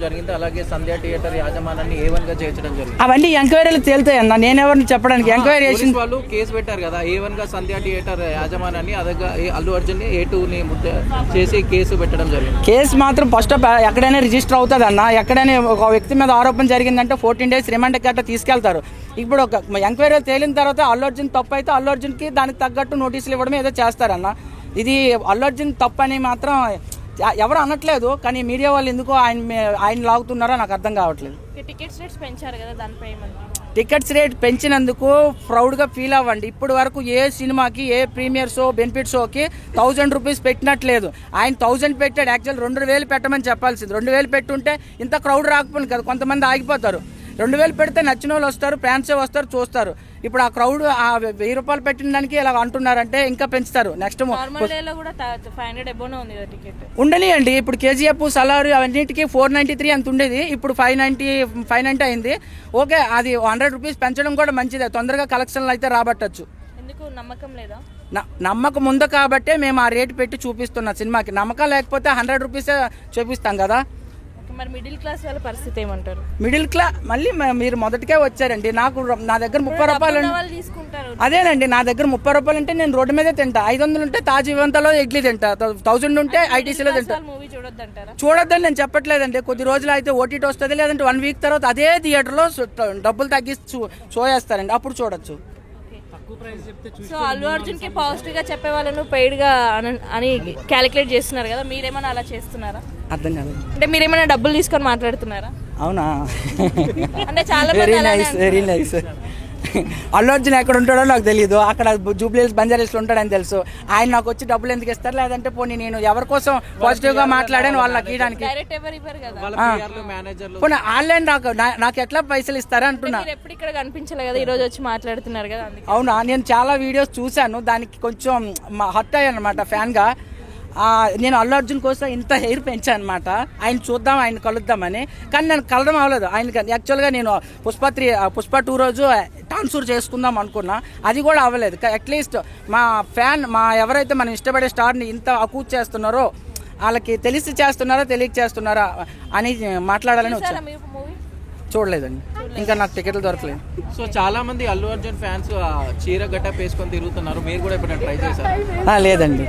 జరిగింది. అలాగే సంధ్య థియేటర్ యాజమాన్యాన్ని A1 గా చేర్చడం జరిగింది. అవన్నీ ఎంక్వైరీలు తేలుతాయి అన్న, నేనెవరిని చెప్పడానికి. ఎంక్వైరీ చేసి వాళ్ళు కేసు పెట్టారు కదా A1 గా సంధ్య థియేటర్ యాజమాన్యాన్ని, అదగా అల్లు అర్జున్ ని A2 ని చేసి కేసు పెట్టడం జరిగింది. కేసు మాత్రం ఫస్ట్ ఎక్కడైనా రిజిస్టర్ అవుతుంది అన్న. ఎక్కడైనా ఒక వ్యక్తి మీద ఆరోపణ జరిగిందంటే 14 days రిమాండ్ గట్రా తీసుకెళ్తారు. ఇప్పుడు ఒక ఎంక్వైరీ తేలిన తర్వాత అల్లు అర్జున్ తప్పు అయితే అల్లు అర్జున్కి దానికి తగ్గట్టు నోటీసులు ఇవ్వడం ఏదో చేస్తారన్న. ఇది అల్లు అర్జున్ తప్పు అని మాత్రం ఎవరు అనట్లేదు, కానీ మీడియా వాళ్ళు ఎందుకో ఆయన లాగుతున్నారో నాకు అర్థం కావట్లేదు. టికెట్స్ రేట్స్ పెంచారు కదా, దానిపై టికెట్స్ రేట్ పెంచినందుకు ప్రౌడ్గా ఫీల్ అవ్వండి. ఇప్పటి వరకు ఏ సినిమాకి ఏ ప్రీమియర్ షో బెనిఫిట్ షోకి 1000 రూపీస్ పెట్టినట్లేదు. ఆయన 1000 పెట్టాడు. యాక్చువల్ 2000 పెట్టమని చెప్పాల్సింది. 2000 పెట్టుంటే ఇంత క్రౌడ్ రాకపోయింది కదా. కొంతమంది ఆగిపోతారు. 2000 పెడితే నచ్చిన వాళ్ళు వస్తారు, ఫ్యాన్సే వస్తారు, చూస్తారు. ఇప్పుడు ఆ క్రౌడ్ ఆ 1000 రూపాయలు పెట్టిన దానికి ఇలా అంటున్నారంటే ఇంకా పెంచుతారు. నెక్స్ట్ ఉండనియండి. ఇప్పుడు KGF సలారు అవన్నిటికీ 493 అంత ఉండేది, ఇప్పుడు 590 అయింది. ఓకే, అది 100 రూపీస్ పెంచడం కూడా మంచిదే. తొందరగా కలెక్షన్లు అయితే రాబట్టచ్చు. నమ్మకం లేదా? నమ్మకం ఉంది కాబట్టే మేము ఆ రేటు పెట్టి చూపిస్తున్నాం సినిమాకి. నమ్మకం లేకపోతే 100 రూపీసే చూపిస్తాం కదా. మరి మిడిల్ క్లాస్ వాళ్ళ పరిస్థితి ఏమంటారు? మిడిల్ క్లాస్ మళ్ళీ మీరు మొదటికే వచ్చారండి. నా దగ్గర 30 రూపాయలు అదేనండి. నా దగ్గర 30 రూపాయలు అంటే నేను రోడ్డు మీదే తింటా. 500 ఉంటే తాజ్ ఇవంతలో ఇడ్లీ తింటా. 1000 ఉంటే ITCలో తింటా. చూడొద్దని నేను చెప్పట్లేదండి. కొద్ది రోజులు అయితే OTT వస్తుంది, లేదంటే 1 వీక్ తర్వాత అదే థియేటర్లో డబ్బులు తగ్గిస్తూ షో చేస్తారండి, అప్పుడు చూడొచ్చు. సో అల్లు అర్జున్ కి పాజిటివ్ గా చెప్పే వాళ్ళను పెయిడ్ గా అని క్యాలిక్యులేట్ చేస్తున్నారు కదా, మీరేమైనా అలా చేస్తున్నారా? అర్థం కాదు. అంటే మీరేమైనా డబ్బులు తీసుకొని మాట్లాడుతున్నారా? అవునా? అంటే చాలా వెరీ నైస్. అల్లు అర్జున్ ఎక్కడ ఉంటాడో నాకు తెలియదు. అక్కడ జూబ్లీహిల్స్ బంజారాహిల్స్లో ఉంటాడని తెలుసు. ఆయన నాకు వచ్చి డబ్బులు ఎందుకు ఇస్తారు? లేదంటే పోనీ నేను ఎవరి కోసం పాజిటివ్ గా మాట్లాడాను వాళ్ళకి ఇవ్వడానికి. పోనీ ఆన్లైన్ నాకు ఎట్లా పైసలు ఇస్తారా అంటున్నా. ఎప్పుడు ఇక్కడ కనిపించలే కదా, ఈ రోజు వచ్చి మాట్లాడుతున్నారు కదా. అవునా? నేను చాలా వీడియోస్ చూశాను, దానికి కొంచెం హర్ట్ అయ్యాను అనమాట ఫ్యాన్ గా. నేను అల్లు అర్జున్ కోసం ఇంత హెయిర్ పెంచాను అనమాట. ఆయన చూద్దాం, ఆయన కలుద్దామని. కానీ నేను కలడం అవ్వలేదు ఆయనకి. యాక్చువల్గా నేను పుష్ప 2 రోజు టాన్సూర్ చేసుకుందాం అనుకున్నా, అది కూడా అవ్వలేదు. అట్లీస్ట్ మా ఎవరైతే మనం ఇష్టపడే స్టార్ని ఇంత అకూజ్ చేస్తున్నారో వాళ్ళకి తెలిసి చేస్తున్నారా తెలియక చేస్తున్నారా అని మాట్లాడాలని వచ్చాను. చూడలేదండి, ఇంకా నాకు టికెట్లు దొరకలేదు. సో చాలా మంది అల్లు అర్జున్ ఫ్యాన్స్ చీర గట్ట వేసుకొని తిరుగుతున్నారు, మీరు కూడా ఎప్పుడైనా ట్రై చేశారు? లేదండి.